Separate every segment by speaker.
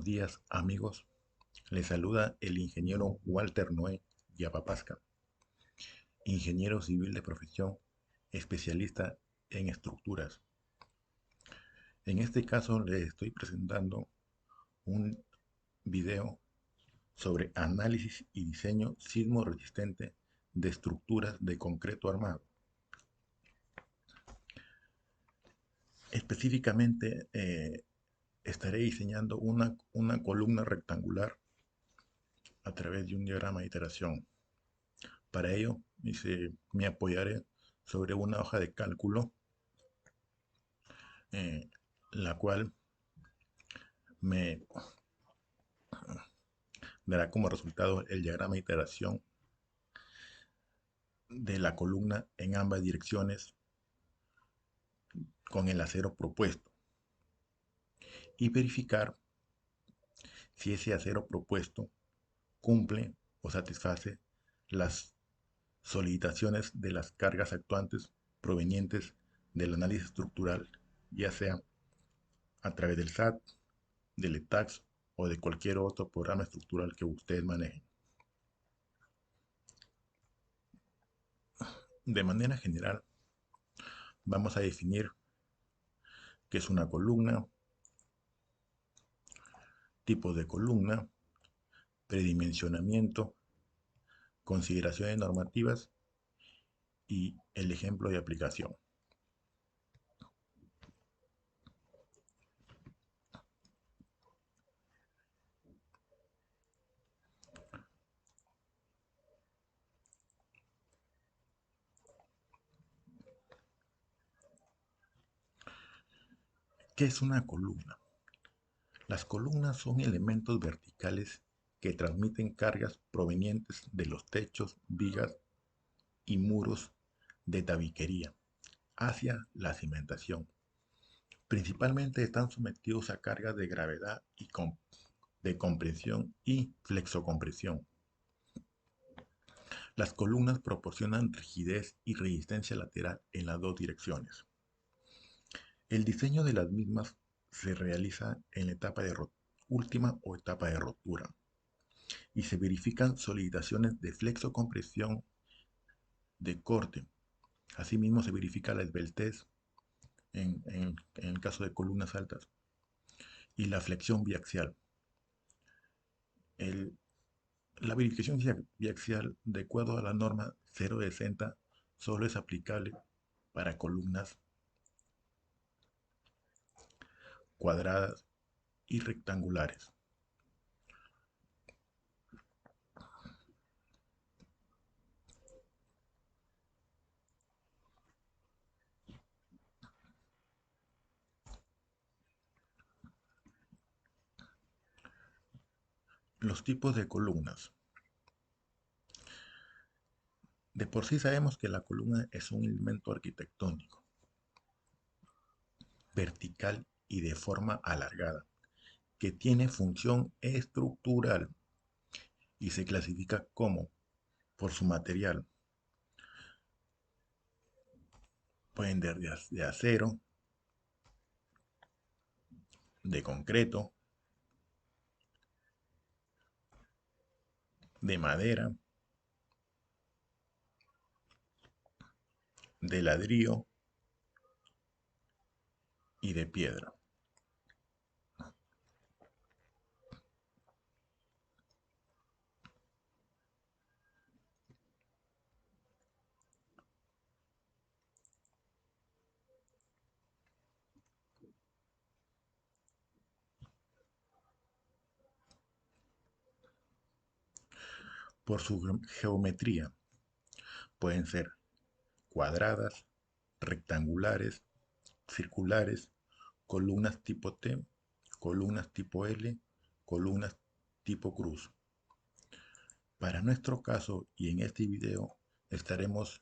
Speaker 1: días, amigos. Les saluda el ingeniero Walter Noé Yapapasca, ingeniero civil de profesión, especialista en estructuras. En este caso les estoy presentando un video sobre análisis y diseño sismo resistente de estructuras de concreto armado. Específicamente, estaré diseñando una columna rectangular a través de un diagrama de iteración. Para ello, me apoyaré sobre una hoja de cálculo, eh, la cual me dará como resultado el diagrama de iteración de la columna en ambas direcciones con el acero propuesto y verificar si ese acero propuesto cumple o satisface las solicitaciones de las cargas actuantes provenientes del análisis estructural, ya sea a través del SAT, del ETAX o de cualquier otro programa estructural que ustedes manejen. De manera general, vamos a definir qué es una columna, tipos de columna, predimensionamiento, consideraciones normativas y el ejemplo de aplicación. ¿Qué es una columna? Las columnas son elementos verticales que transmiten cargas provenientes de los techos, vigas y muros de tabiquería hacia la cimentación. Principalmente están sometidos a cargas de gravedad y de compresión y flexocompresión. Las columnas proporcionan rigidez y resistencia lateral en las dos direcciones. El diseño de las mismas se realiza en la etapa de última o etapa de rotura y se verifican solidizaciones de flexocompresión de corte. Asimismo se verifica la esbeltez en el caso de columnas altas y la flexión biaxial. El, la verificación biaxial, de acuerdo a la norma 060, solo es aplicable para columnas cuadradas y rectangulares. Los tipos de columnas. De por sí sabemos que la columna es un elemento arquitectónico, vertical y de forma alargada, que tiene función estructural y se clasifica como, por su material, pueden ser de acero, de concreto, de madera, de ladrillo y de piedra. Por su geometría, pueden ser cuadradas, rectangulares, circulares, columnas tipo T, columnas tipo L, columnas tipo cruz. Para nuestro caso y en este video estaremos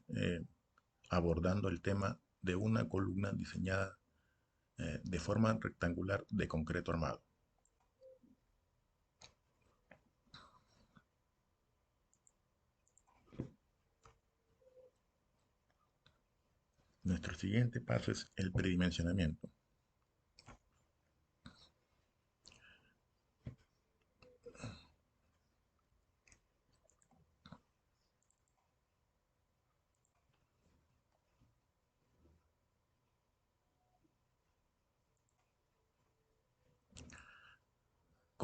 Speaker 1: abordando el tema de una columna diseñada de forma rectangular de concreto armado. Nuestro siguiente paso es el predimensionamiento.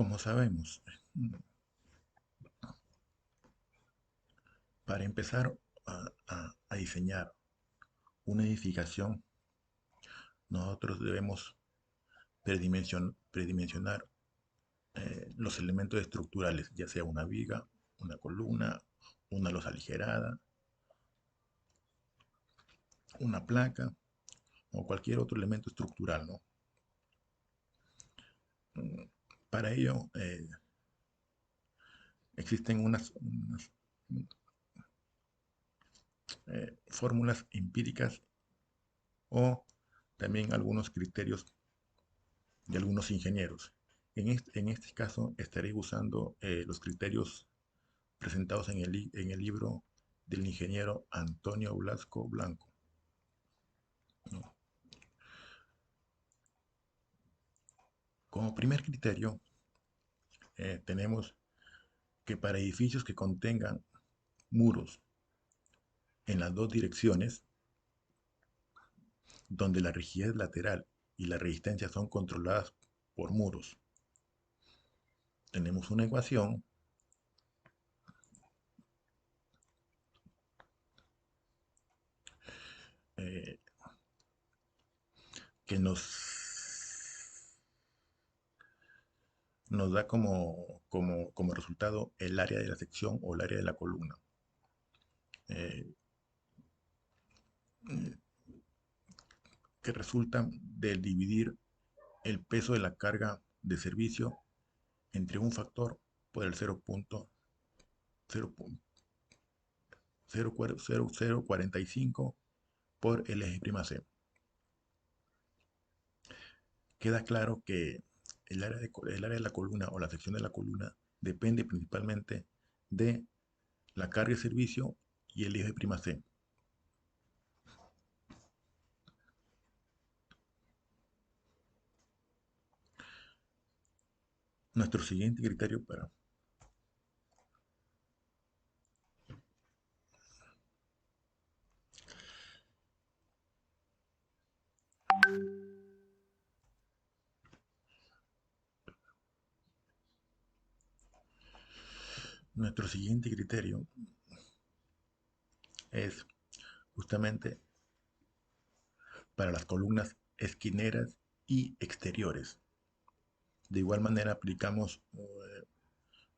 Speaker 1: Como sabemos, para empezar a diseñar una edificación, nosotros debemos predimensionar los elementos estructurales, ya sea una viga, una columna, una losa aligerada, una placa o cualquier otro elemento estructural, ¿no? Para ello existen unas fórmulas empíricas o también algunos criterios de algunos ingenieros. En este caso estaré usando los criterios presentados en el libro del ingeniero Antonio Blasco Blanco, ¿no? Como primer criterio, tenemos que para edificios que contengan muros en las dos direcciones, donde la rigidez lateral y la resistencia son controladas por muros, tenemos una ecuación eh, que nos da como resultado el área de la sección o el área de la columna. Eh, que resulta del dividir el peso de la carga de servicio entre un factor por el 0.0045 por el eje prima C. Queda claro que el área de la columna o la sección de la columna depende principalmente de la carga de servicio y el eje prima C. Nuestro siguiente criterio para nuestro siguiente criterio es justamente para las columnas esquineras y exteriores. De igual manera aplicamos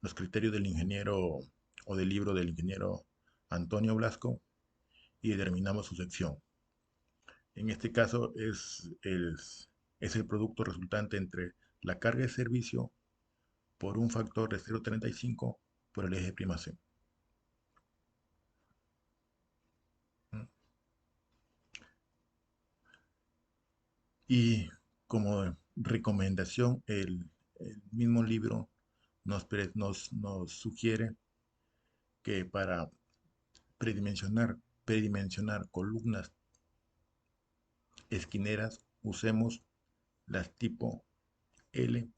Speaker 1: los criterios del ingeniero o del libro del ingeniero Antonio Blasco y determinamos su sección. En este caso es el producto resultante entre la carga de servicio por un factor de 0.35 por el eje prima C. Y como recomendación, el mismo libro nos sugiere que para predimensionar columnas esquineras usemos las tipo L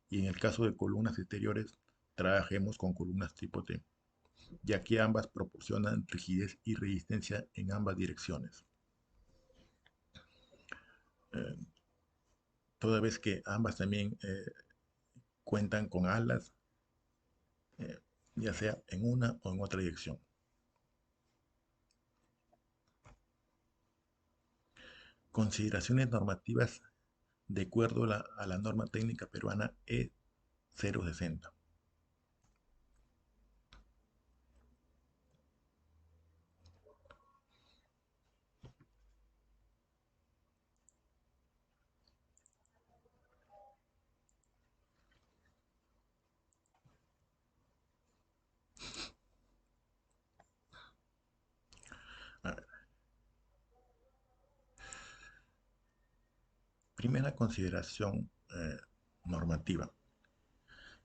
Speaker 1: y en el caso de columnas exteriores trabajemos con columnas tipo T, ya que ambas proporcionan rigidez y resistencia en ambas direcciones. Eh, Toda vez que ambas también cuentan con alas, eh, ya sea en una o en otra dirección. Consideraciones normativas de acuerdo a la norma técnica peruana E060. Primera consideración normativa.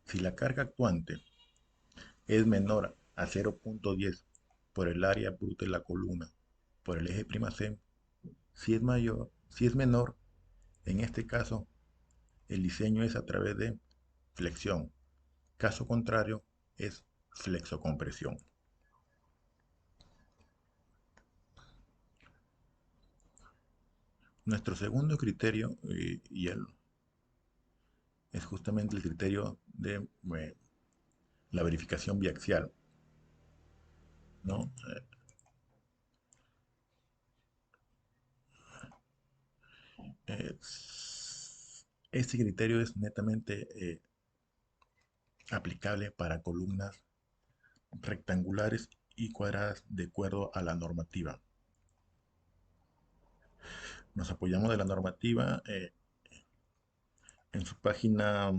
Speaker 1: Si la carga actuante es menor a 0.10 por el área bruta de la columna por el eje prima C, si es menor, en este caso, el diseño es a través de flexión. Caso contrario, es flexocompresión. Nuestro segundo criterio, es justamente el criterio de la verificación biaxial, ¿no? Este criterio es netamente aplicable para columnas rectangulares y cuadradas de acuerdo a la normativa. Nos apoyamos de la normativa en su página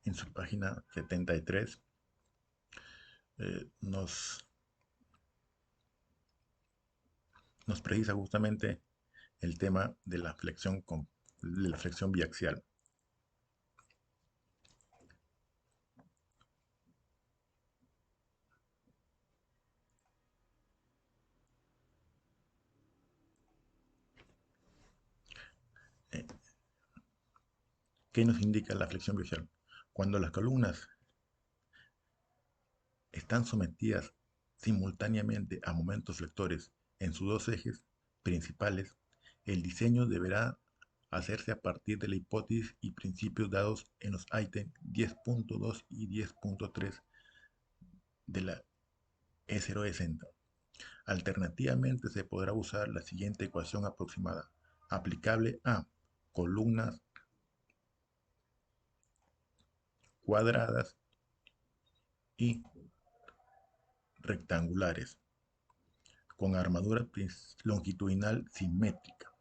Speaker 1: en su página 73. Nos precisa justamente el tema de la flexión biaxial. Eh, ¿Qué nos indica la flexión biaxial? Cuando las columnas están sometidas simultáneamente a momentos flectores en sus dos ejes principales, el diseño deberá hacerse a partir de la hipótesis y principios dados en los ítems 10.2 y 10.3 de la E060. Alternativamente, se podrá usar la siguiente ecuación aproximada, aplicable a columnas cuadradas y rectangulares con armadura longitudinal simétrica.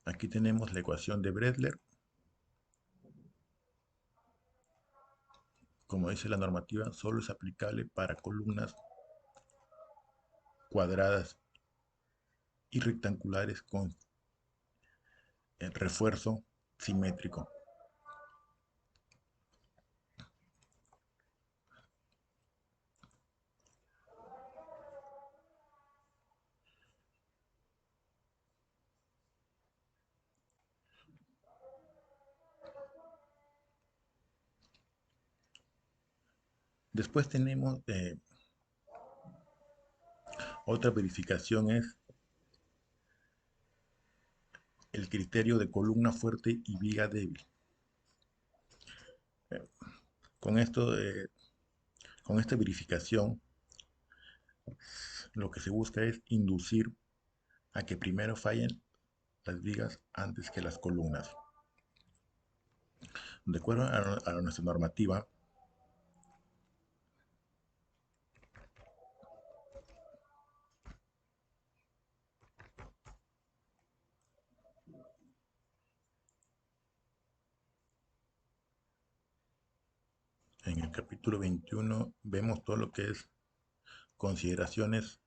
Speaker 1: Aquí tenemos la ecuación de Bresler. Como dice la normativa, solo es aplicable para columnas cuadradas y rectangulares con el refuerzo simétrico. Después tenemos otra verificación, es el criterio de columna fuerte y viga débil. Eh, con esto, con esta verificación, lo que se busca es inducir a que primero fallen las vigas antes que las columnas. De acuerdo a nuestra normativa, en el capítulo 21 vemos todo lo que es consideraciones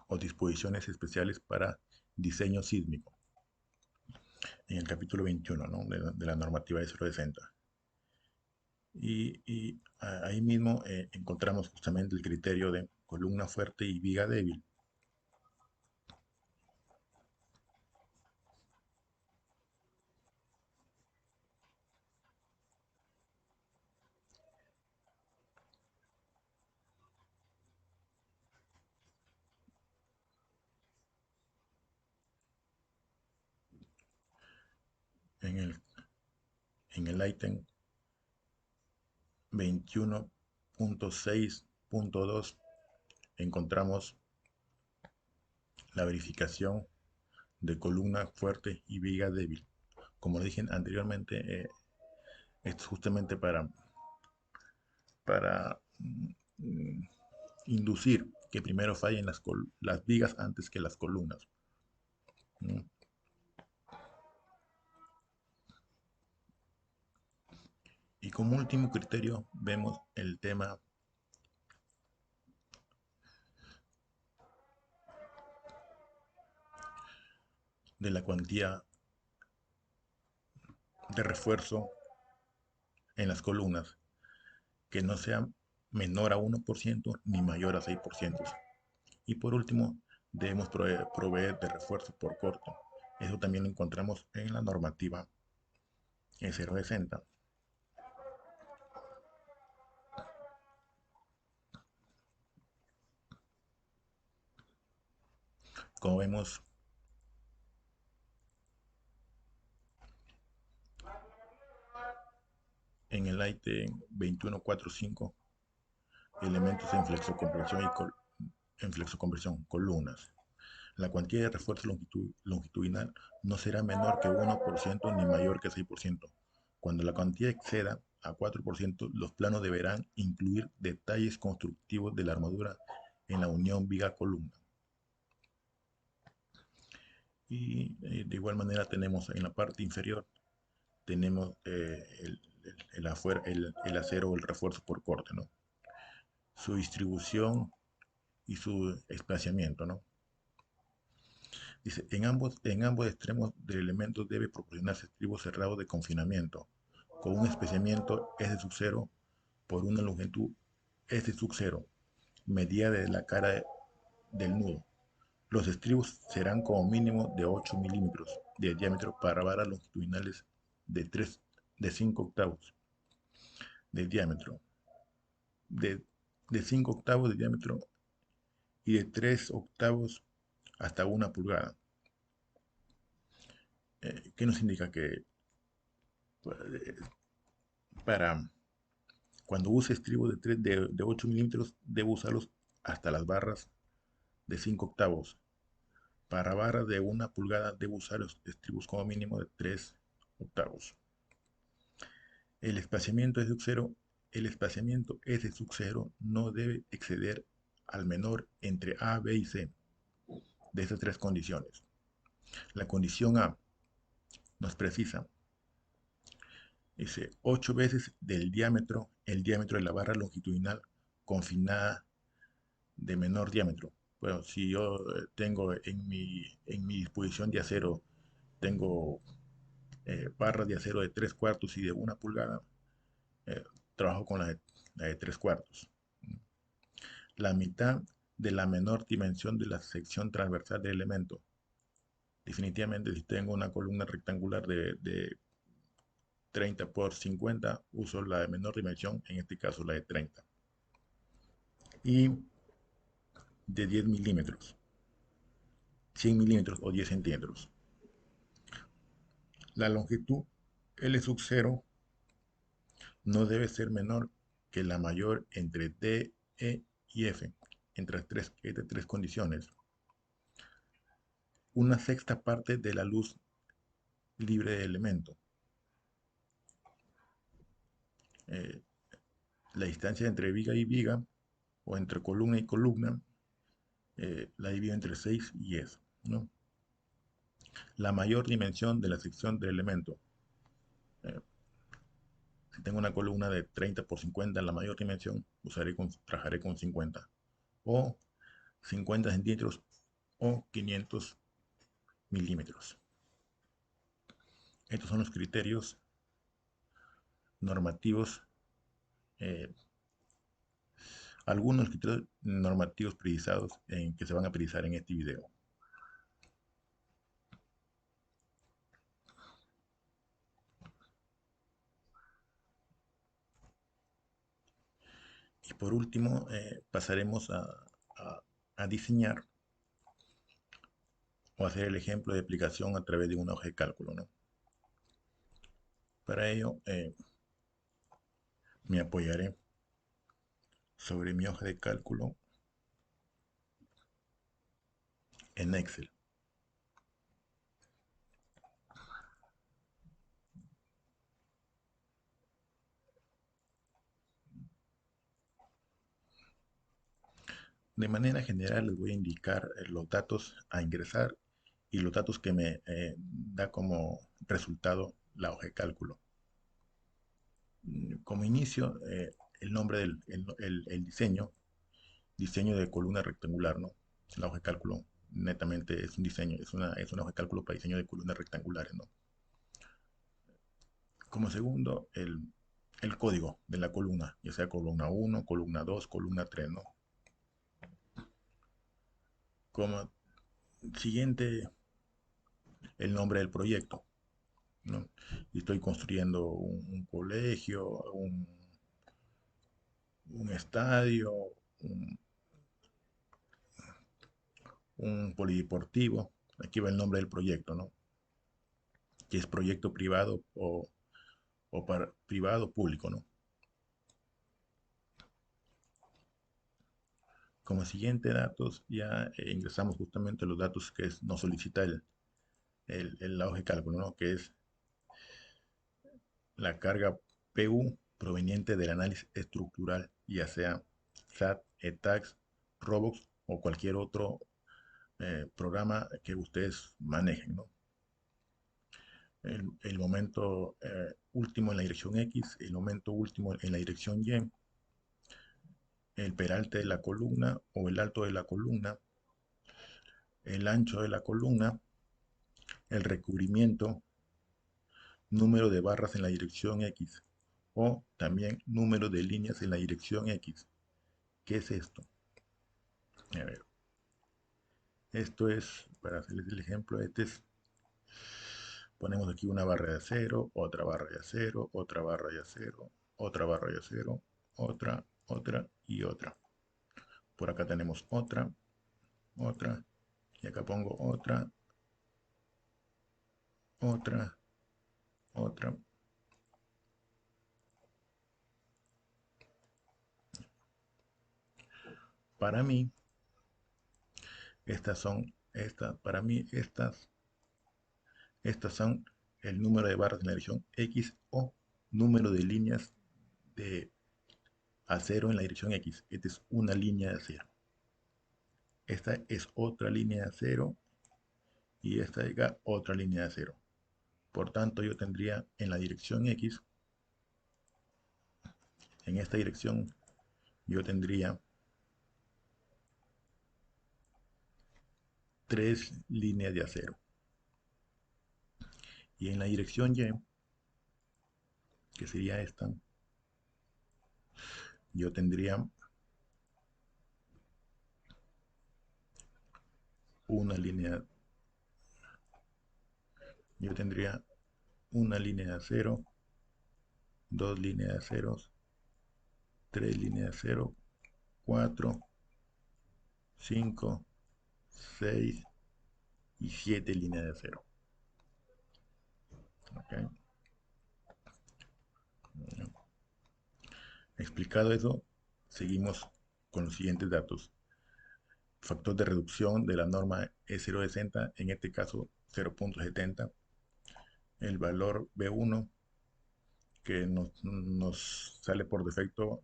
Speaker 1: o disposiciones especiales para diseño sísmico, en el capítulo 21, ¿no? de la normativa de 060. Y ahí mismo encontramos justamente el criterio de columna fuerte y viga débil. En el, en el ítem 21.6.2 encontramos la verificación de columna fuerte y viga débil. Como dije anteriormente, esto es justamente para inducir que primero fallen las vigas antes que las columnas. ¿No? Y como último criterio vemos el tema de la cuantía de refuerzo en las columnas, que no sea menor a 1% ni mayor a 6%. Y por último, debemos proveer de refuerzos por corte. Eso también lo encontramos en la normativa E060. Como vemos, en el ítem 2145, elementos en flexocompresión en flexocompresión, columnas. La cuantía de refuerzo longitudinal no será menor que 1% ni mayor que 6%. Cuando la cuantía exceda a 4%, los planos deberán incluir detalles constructivos de la armadura en la unión viga-columna. Y de igual manera tenemos en la parte inferior, tenemos el acero o el refuerzo por corte, ¿no? Su distribución y su espaciamiento, ¿no? Dice, en ambos extremos del elemento debe proporcionarse estribos cerrados de confinamiento, con un especiamiento S sub 0 por una longitud S sub 0, medida de la cara del nudo. Los estribos serán como mínimo de 8 milímetros de diámetro para varas longitudinales de 5 octavos de diámetro, de, de 5 octavos de diámetro y de 3 octavos hasta 1 pulgada. ¿Qué nos indica? Que eh, para cuando use estribos de 8 milímetros, debo usarlos hasta las barras de 5 octavos. Para barras de 1 pulgada, debo usar los estribos como mínimo de 3 octavos. El espaciamiento es de 0. El espaciamiento S sub 0 no debe exceder al menor entre A, B y C de estas tres condiciones. La condición A nos precisa, dice 8 veces el diámetro de la barra longitudinal confinada de menor diámetro. Bueno, si yo tengo en mi disposición de acero, tengo barras de acero de 3 cuartos y de 1 pulgada, eh, trabajo con la de 3 cuartos. La mitad de la menor dimensión de la sección transversal del elemento. Definitivamente, si tengo una columna rectangular de 30 por 50, uso la de menor dimensión, en este caso la de 30. Y de 10 milímetros, 100 milímetros o 10 centímetros. La longitud L sub 0 no debe ser menor que la mayor entre D, E y F, entre estas tres condiciones. Una sexta parte de la luz libre de elemento. Eh, la distancia entre viga y viga, o entre columna y columna, la divido entre 6 y 10, ¿no? La mayor dimensión de la sección del elemento. Eh, si tengo una columna de 30 por 50 en la mayor dimensión, trabajaré con 50. O 50 centímetros o 500 milímetros. Estos son los criterios normativos, eh, algunos criterios normativos precisados que se van a precisar en este video. Y por último, pasaremos a diseñar o hacer el ejemplo de aplicación a través de una hoja de cálculo, ¿no? Para ello, me apoyaré sobre mi hoja de cálculo en Excel. De manera general les voy a indicar los datos a ingresar y los datos que me da como resultado la hoja de cálculo. Como inicio, el nombre del diseño de columna rectangular, ¿no? La hoja de cálculo netamente es un diseño, es una hoja de cálculo para diseño de columnas rectangulares, ¿no? Como segundo, el código de la columna, ya sea columna uno, columna 2, columna 3, ¿no? Como siguiente, el nombre del proyecto, ¿no? Y estoy construyendo un colegio, un estadio, un, un polideportivo. Aquí va el nombre del proyecto, ¿no? Que es proyecto privado o para privado público, ¿no? Como siguiente datos, ya ingresamos justamente los datos que nos solicita el hoja de cálculo, ¿no? Que es la carga PU proveniente del análisis estructural, ya sea SAT, ETAX, Robox o cualquier otro programa que ustedes manejen, ¿no? El momento último en la dirección X, el momento último en la dirección Y, el peralte de la columna o el alto de la columna, el ancho de la columna, el recubrimiento, número de barras en la dirección X o también número de líneas en la dirección X. ¿Qué es esto? A ver, esto es, para hacerles el ejemplo, ponemos aquí una barra de acero, otra barra de acero, otra barra de acero, otra barra de acero, otra y otra. Por acá tenemos otra, y acá pongo otra, otra. Para mí, para mí, estas son el número de barras en la dirección X o número de líneas de acero en la dirección X. Esta es una línea de acero. Esta es otra línea de acero y esta de acá otra línea de acero. Por tanto, yo tendría en la dirección X, en esta dirección, yo tendría tres líneas de acero. Y en la dirección Y, que sería esta, yo tendría una línea, yo tendría una línea de acero, dos líneas de aceros, tres líneas de acero, cuatro, cinco, seis y siete líneas de acero. ¿Okay? Explicado eso, seguimos con los siguientes datos. Factor de reducción de la norma es 0,60, en este caso 0,70. El valor B1 que nos sale por defecto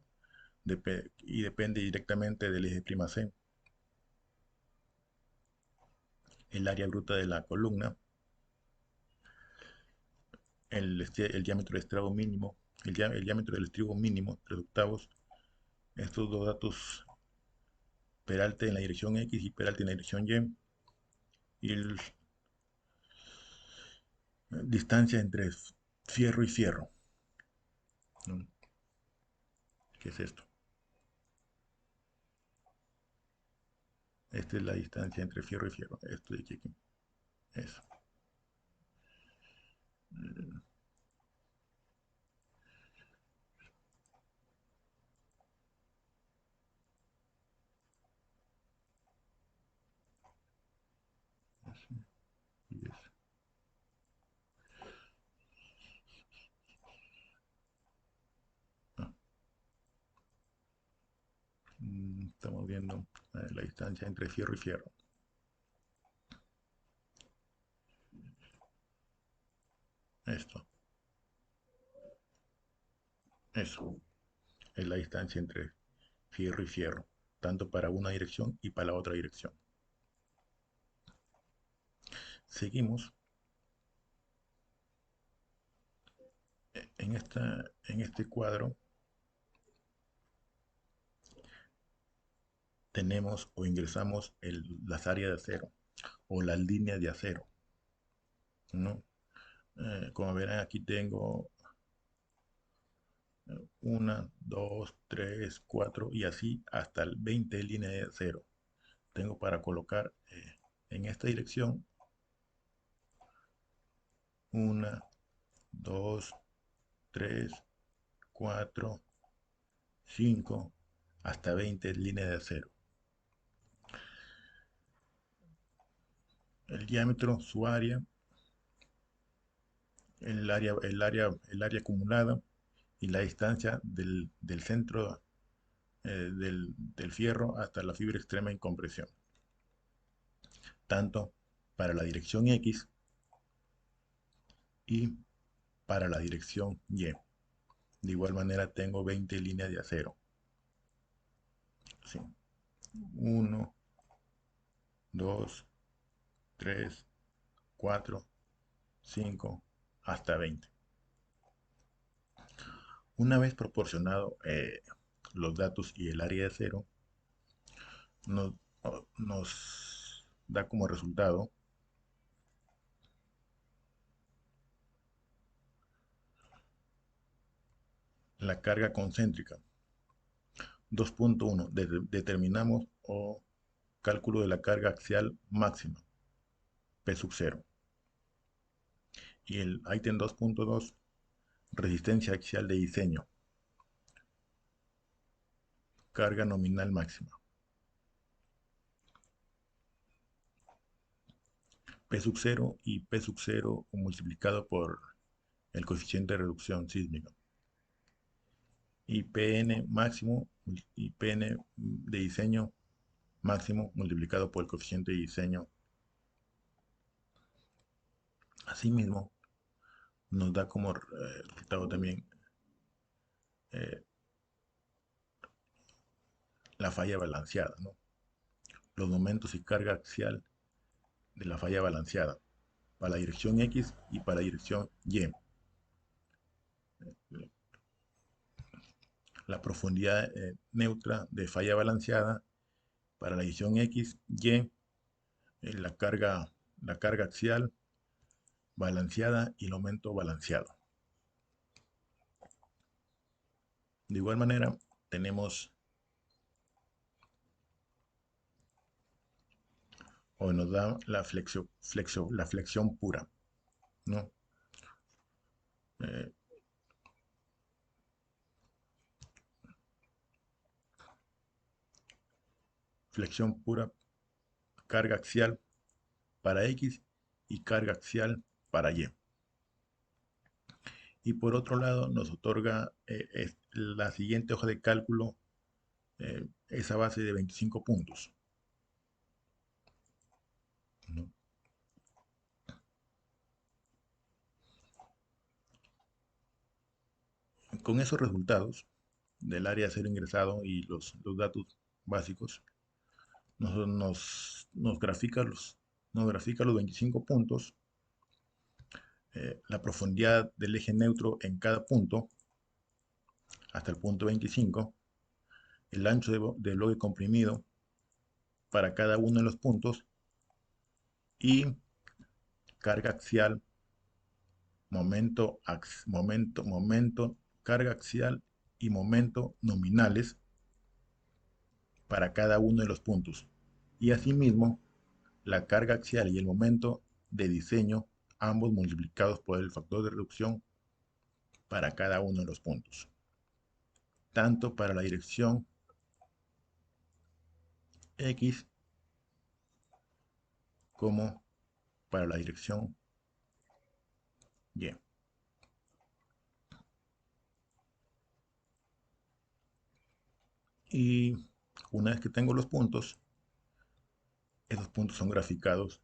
Speaker 1: y depende directamente del eje prima C. El área bruta de la columna, el diámetro del estribo mínimo, el diámetro del estribo mínimo, 3 octavos. Estos dos datos, peralte en la dirección X y peralte en la dirección Y. Y distancia entre fierro y fierro, ¿no? ¿Qué es esto? Esta es la distancia entre fierro y fierro. Esto de aquí. Eso. Así, y eso. Ah, estamos viendo la distancia entre fierro y fierro. Esto. Eso. Es la distancia entre fierro y fierro, tanto para una dirección y para la otra dirección. Seguimos. En este cuadro tenemos o ingresamos las áreas de acero o las líneas de acero, ¿no? Como verán, aquí tengo Una, dos, tres, cuatro y así hasta el 20 líneas de acero. Tengo para colocar en esta dirección una, dos, tres, cuatro, cinco, hasta 20 líneas de acero. El diámetro, su área, el área acumulada y la distancia del centro del fierro hasta la fibra extrema en compresión, tanto para la dirección X y para la dirección Y. De igual manera tengo 20 líneas de acero. Sí. 1, 2, 3, 4, 5, hasta 20. Una vez proporcionado los datos y el área de acero, nos, nos da como resultado la carga concéntrica. 2.1. Determinamos o cálculo de la carga axial máxima, P sub 0. Y el ítem 2.2, resistencia axial de diseño, carga nominal máxima, P sub 0 y P sub 0 multiplicado por el coeficiente de reducción sísmica. Y Pn máximo y Pn de diseño máximo multiplicado por el coeficiente de diseño. Asimismo, nos da como resultado también eh, la falla balanceada, ¿no? Los momentos y carga axial de la falla balanceada para la dirección X y para la dirección Y. La profundidad neutra de falla balanceada para la dirección X, Y, la carga axial balanceada y el aumento balanceado. De igual manera, tenemos o nos da la flexión pura, ¿no? Eh, Flexión pura, carga axial para X y carga axial para Y. Y por otro lado, nos otorga la siguiente hoja de cálculo, esa base de 25 puntos, ¿no? Con esos resultados del área de acero ingresado y los datos básicos, nos grafica los 25 puntos, la profundidad del eje neutro en cada punto, hasta el punto 25, el ancho de bloque comprimido para cada uno de los puntos y carga axial, carga axial y momento nominales para cada uno de los puntos. Y asimismo, la carga axial y el momento de diseño, ambos multiplicados por el factor de reducción para cada uno de los puntos. Tanto para la dirección X como para la dirección Y. Y una vez que tengo los puntos, esos puntos son graficados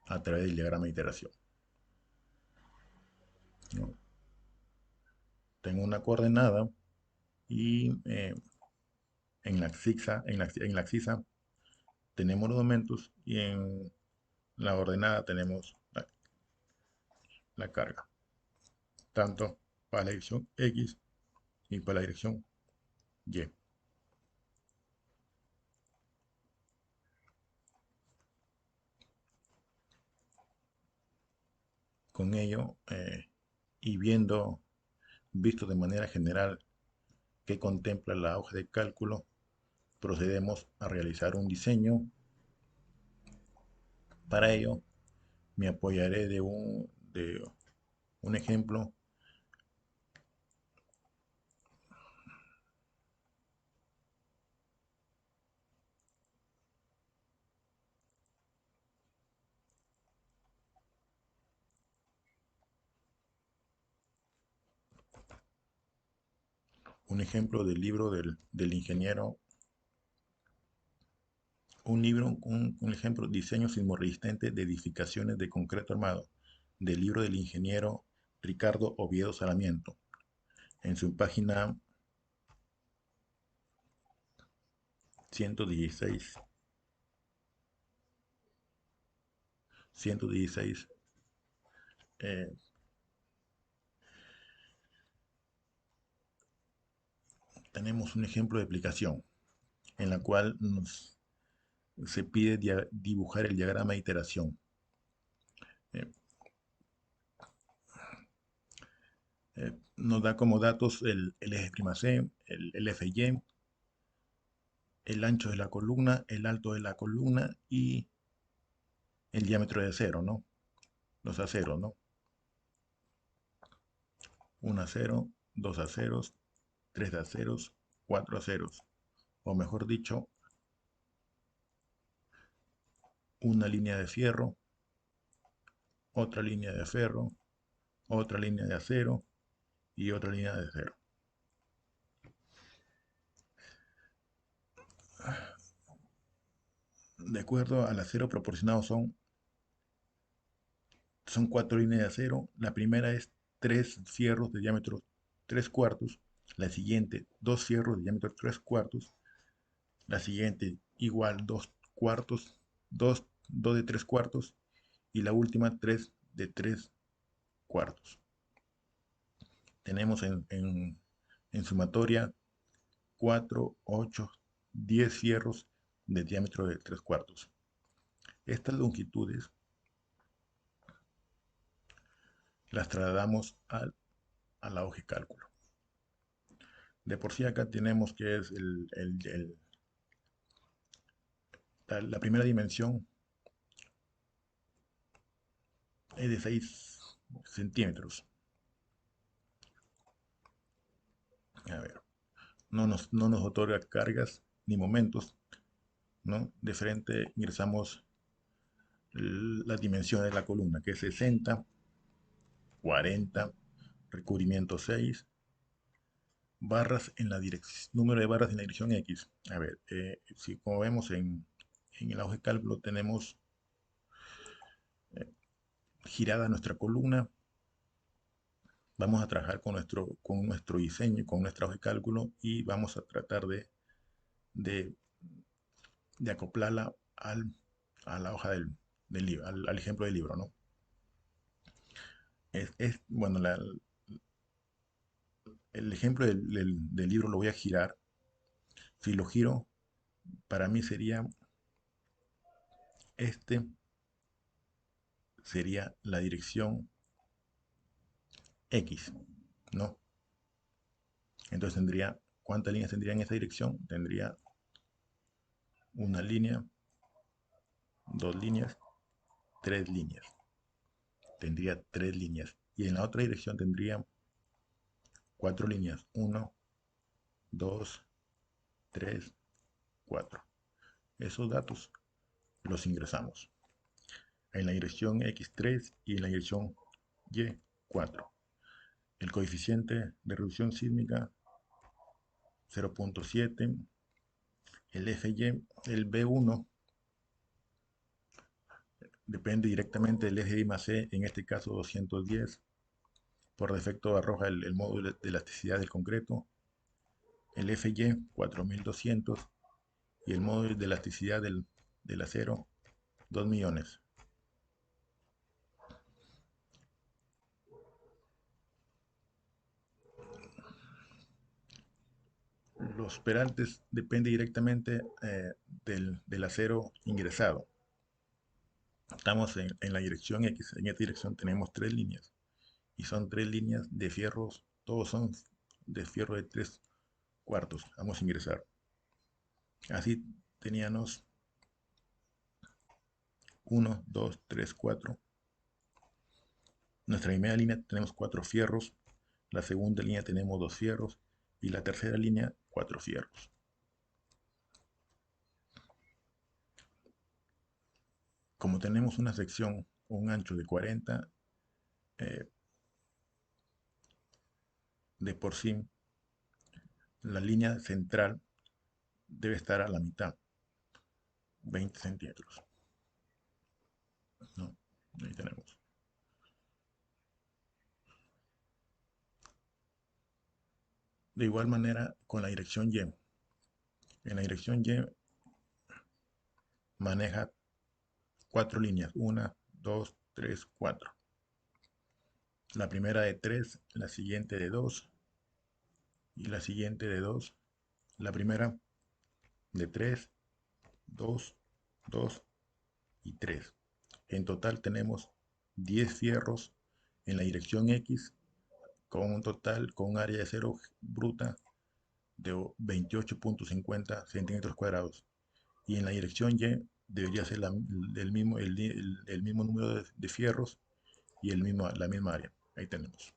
Speaker 1: a través del diagrama de iteración, ¿no? Tengo una coordenada y en la axisa tenemos los momentos y en la ordenada tenemos la carga, tanto para la dirección X y para la dirección Y. con ello, y visto de manera general qué contempla la hoja de cálculo, procedemos a realizar un diseño. Para ello, me apoyaré de un ejemplo, del libro del ingeniero, un ejemplo, diseño sismorresistente de edificaciones de concreto armado, del libro del ingeniero Ricardo Oviedo Sarmiento, en su página 116, 116, eh, tenemos un ejemplo de aplicación en la cual se pide dibujar el diagrama de iteración. Eh, Nos da como datos el eje prima C, el FY, el ancho de la columna, el alto de la columna y el diámetro de acero, ¿no? Los aceros, ¿no? Un acero, dos aceros, tres aceros, cuatro aceros. O mejor dicho, una línea de fierro, otra línea de ferro, otra línea de acero y otra línea de acero. De acuerdo al acero proporcionado son cuatro líneas de acero. La primera es tres fierros de diámetro 3/4. La siguiente, dos fierros de diámetro 3/4. La siguiente, igual 2/4. Dos de 3/4. Y la última, tres de 3/4. Tenemos en sumatoria 4, 8, 10 fierros de diámetro de 3/4. Estas longitudes las trasladamos a la hoja de cálculo. De por sí acá tenemos que es la primera dimensión es de 6 centímetros. A ver, no nos otorga cargas ni momentos, ¿no? De frente ingresamos las dimensiones de la columna, que es 60, 40, recubrimiento 6, barras en la dirección, número de barras en la dirección X. A ver, si como vemos en el hoja de cálculo tenemos girada nuestra columna, vamos a trabajar con nuestro diseño, con nuestra hoja de cálculo y vamos a tratar de, de acoplarla a la hoja del libro, al ejemplo del libro, ¿no? Bueno, el ejemplo del libro lo voy a girar. Si lo giro, para mí este sería la dirección X, ¿no? Entonces ¿cuántas líneas tendría en esa dirección? Tendría una línea, dos líneas, tres líneas. Tendría tres líneas. Y en la otra dirección tendría cuatro líneas. Uno, dos, tres, cuatro. Esos datos los ingresamos en la dirección X3 y en la dirección Y4. El coeficiente de reducción sísmica 0.7, el FY, el B1 depende directamente del eje I más C, en este caso 210. Por defecto arroja el módulo de elasticidad del concreto. El FY 4200 y el módulo de elasticidad del acero 2 millones. Los perantes dependen directamente del acero ingresado. Estamos en la dirección X. En esta dirección tenemos tres líneas. Y son tres líneas de fierros. Todos son de fierro de 3/4. Vamos a ingresar. Así teníamos 1, 2, 3, 4. Nuestra primera línea tenemos 4 fierros. La segunda línea tenemos 2 fierros. Y la tercera línea 4 fierros. Como tenemos una sección, un ancho de 40, eh, de por sí, la línea central debe estar a la mitad, 20 centímetros, ¿no? Ahí tenemos. De igual manera, con la dirección Y. En la dirección Y maneja 4 líneas. 1, 2, 3, 4. La primera de 3, la siguiente de 2 y la siguiente de 2. La primera de 3, 2, 2 y 3. En total tenemos 10 fierros en la dirección X con un total, con un área de cero bruta de 28,50 centímetros cuadrados. Y en la dirección Y debería ser el mismo número de fierros y la misma área. Ahí tenemos.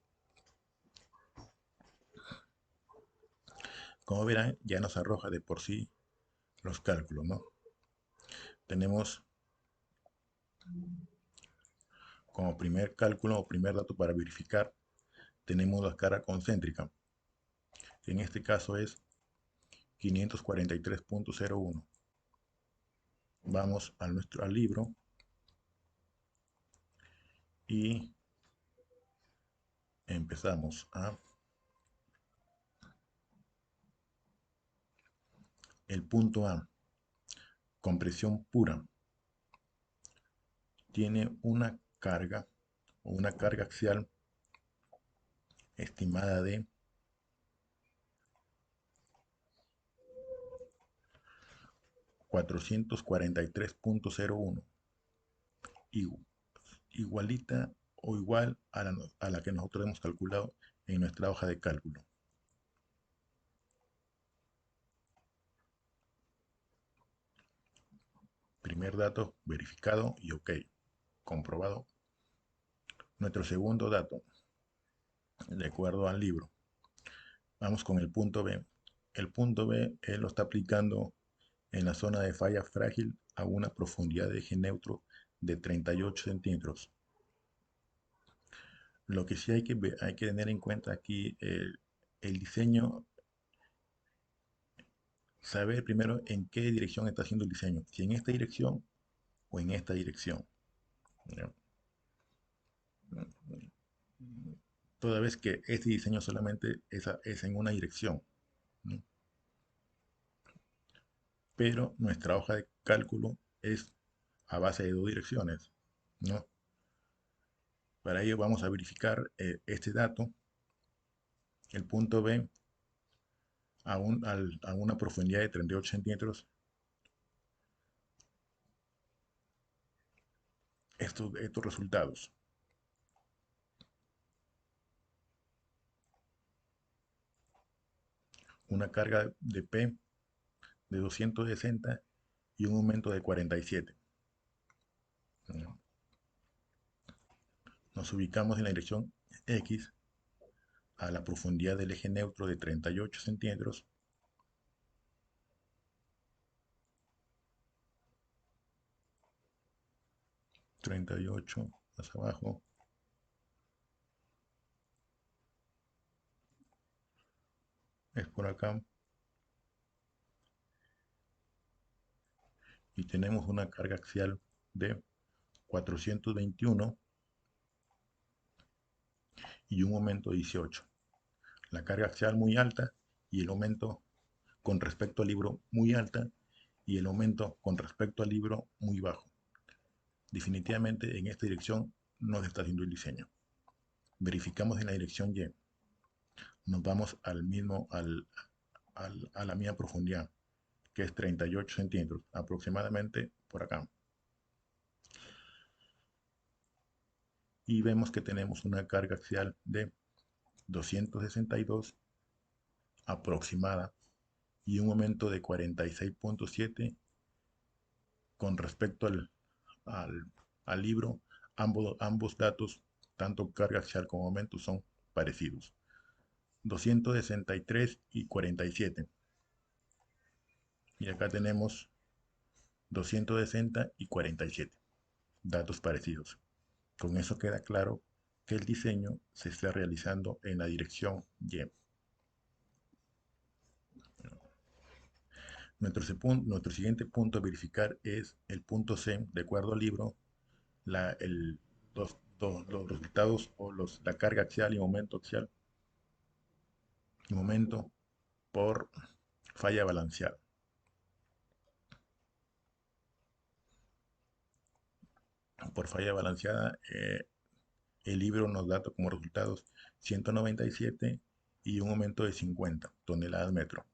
Speaker 1: Como verán, ya nos arroja de por sí los cálculos, ¿no? Tenemos como primer cálculo o primer dato para verificar, tenemos la cara concéntrica. En este caso es 543,01. Vamos al libro y empezamos a el punto A, compresión pura. Tiene una carga o una carga axial estimada de 443,01, igualita o igual a la que nosotros hemos calculado en nuestra hoja de cálculo. Primer dato verificado y ok, comprobado. Nuestro segundo dato, de acuerdo al libro, vamos con el punto B. El punto B, él lo está aplicando en la zona de falla frágil a una profundidad de eje neutro de 38 centímetros. Lo que sí hay que tener en cuenta aquí, el diseño, saber primero en qué dirección está haciendo el diseño, si en esta dirección o en esta dirección. ¿No? Toda vez que este diseño solamente es en una dirección, ¿no? Pero nuestra hoja de cálculo es a base de dos direcciones, ¿no? Para ello vamos a verificar este dato, el punto B, a una profundidad de 38 centímetros. Estos resultados. Una carga de P de 260 y un aumento de 47. ¿No? Nos ubicamos en la dirección X a la profundidad del eje neutro de 38 centímetros. (38) más abajo. Es por acá. Y tenemos una carga axial de 421 y un aumento de 18. La carga axial muy alta y el aumento con respecto al libro muy alta y el aumento con respecto al libro muy bajo. Definitivamente en esta dirección no se está haciendo el diseño. Verificamos en la dirección Y. Nos vamos a la misma profundidad, que es 38 centímetros, aproximadamente por acá. y vemos que tenemos una carga axial de 262 aproximada y un momento de 46.7 con respecto al, al libro. Ambos datos, tanto carga axial como momento, son parecidos. 263 y 47. Y acá tenemos 260 y 47. Datos parecidos. Con eso queda claro que el diseño se está realizando en la dirección Y. Nuestro siguiente punto a verificar es el punto C. De acuerdo al libro, la, el, los resultados o la carga axial y momento por falla balanceada. Por falla balanceada, el libro nos da como resultados 197 y un aumento de 50 toneladas metro.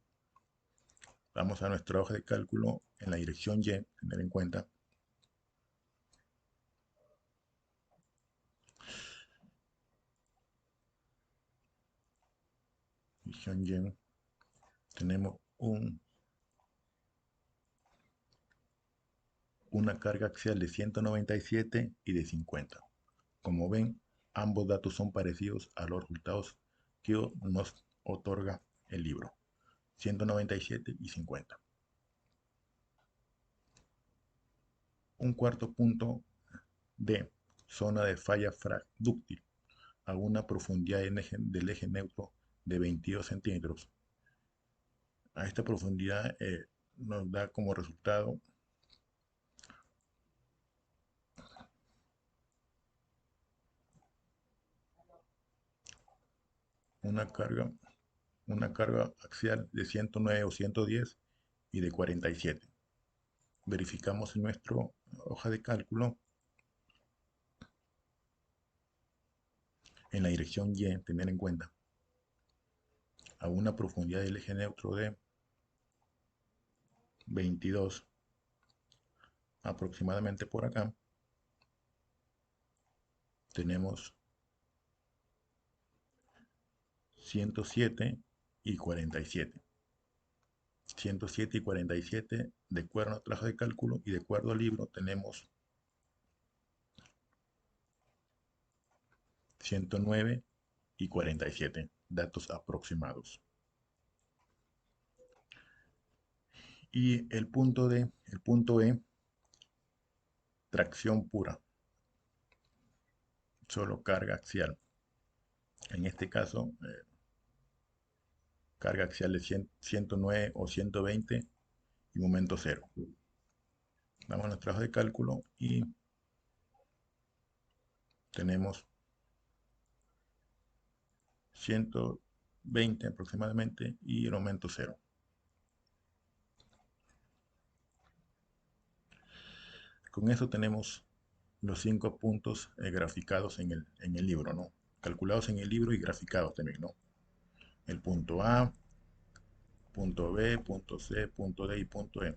Speaker 1: Vamos a nuestra hoja de cálculo en la dirección Y, tener en cuenta. Dirección Y, tenemos una carga axial de 197 y de 50. Como ven, ambos datos son parecidos a los resultados que nos otorga el libro, 197 y 50. Un cuarto punto D, zona de falla dúctil, a una profundidad del eje neutro de 22 centímetros. A esta profundidad nos da como resultado una carga, una carga axial de 109 o 110 y de 47. Verificamos en nuestra hoja de cálculo en la dirección Y, tener en cuenta, a una profundidad del eje neutro de 22, aproximadamente por acá, tenemos 107 y 47. 107 y 47, de acuerdo a nuestra hoja de cálculo y de acuerdo al libro, tenemos 109 y 47, datos aproximados. Y el punto E, tracción pura, solo carga axial. En este caso, carga axial de 109 o 120 y momento cero. Damos nuestra hoja de cálculo y tenemos 120 aproximadamente y el momento cero. Con eso tenemos los 5 puntos graficados en el libro, ¿no? Calculados en el libro y graficados también, ¿no? El punto A, punto B, punto C, punto D y punto E.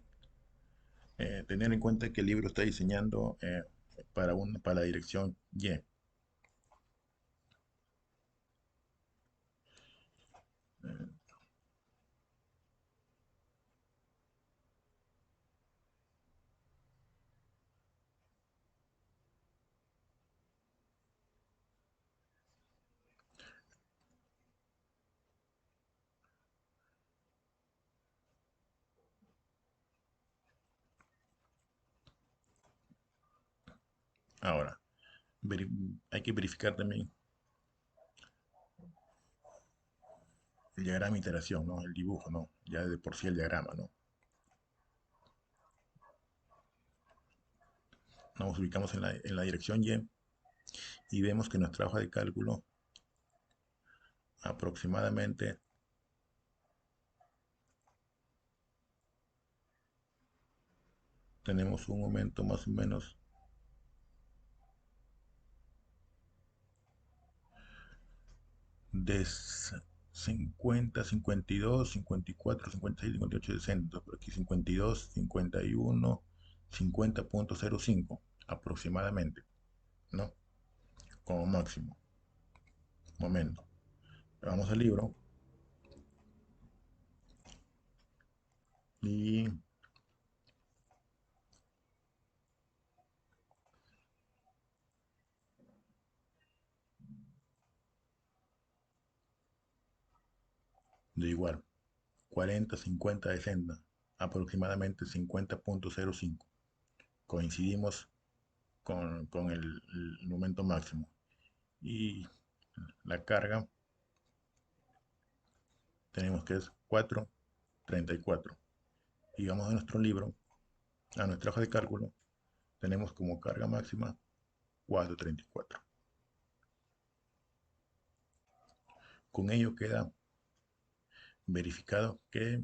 Speaker 1: Tener en cuenta que el libro está diseñando para la dirección Y. Ahora, hay que verificar también el diagrama de iteración, ¿no? El dibujo, ¿no? Ya de por sí el diagrama, ¿no? Nos ubicamos en la dirección y vemos que nuestra hoja de cálculo aproximadamente tenemos un aumento más o menos de 50, 52, 54, 56, 58, 60, por aquí 52, 51, 50.05 aproximadamente, ¿no? como máximo. Momento. Vamos al libro y de igual. 40, 50, 60. Aproximadamente 50.05. Coincidimos con el momento máximo. Y la carga tenemos que es 4.34. Y vamos a nuestro libro, a nuestra hoja de cálculo, tenemos como carga máxima 4.34. Con ello queda verificado que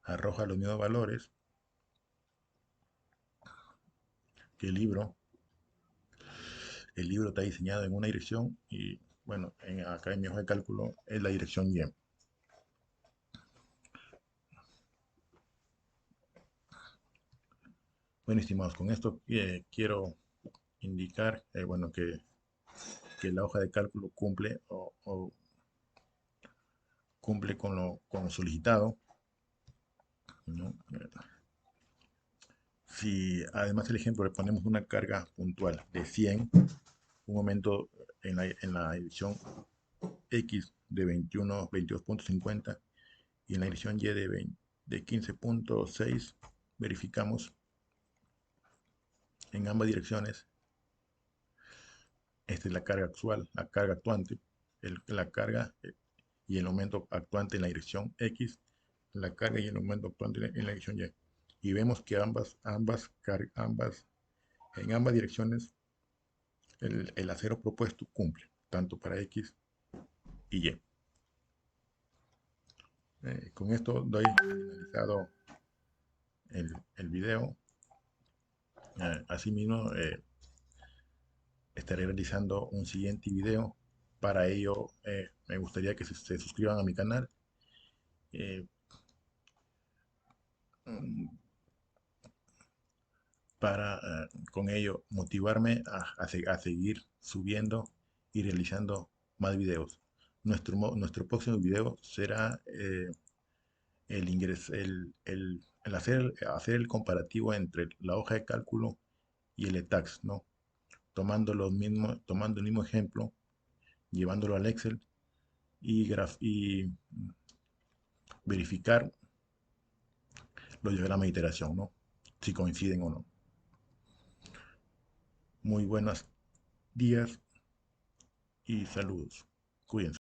Speaker 1: arroja los mismos valores que el libro está diseñado en una dirección y bueno, acá en mi hoja de cálculo es la dirección Y. Bueno, estimados, con esto quiero indicar bueno, que la hoja de cálculo cumple o cumple con lo solicitado, ¿no? Si además el ejemplo le ponemos una carga puntual de 100, un aumento en la edición X de 21, 22.50 y en la edición Y de 15.6, verificamos en ambas direcciones. Esta es la carga actual, la carga actuante, la carga y el aumento actuante en la dirección X, la carga y el aumento actuante en la dirección Y. Y vemos que en ambas direcciones el acero propuesto cumple, tanto para X y Y. Con esto doy finalizado el video. Asimismo, estaré realizando un siguiente video. Para ello, me gustaría que se suscriban a mi canal. eh, mm, para con ello motivarme a seguir subiendo y realizando más videos. Nuestro próximo video será el hacer el comparativo entre la hoja de cálculo y el ETAX, ¿no? Tomando el mismo ejemplo, llevándolo al Excel y verificar los diagramas de iteración, ¿no? Si coinciden o no. Muy buenos días y saludos. Cuídense.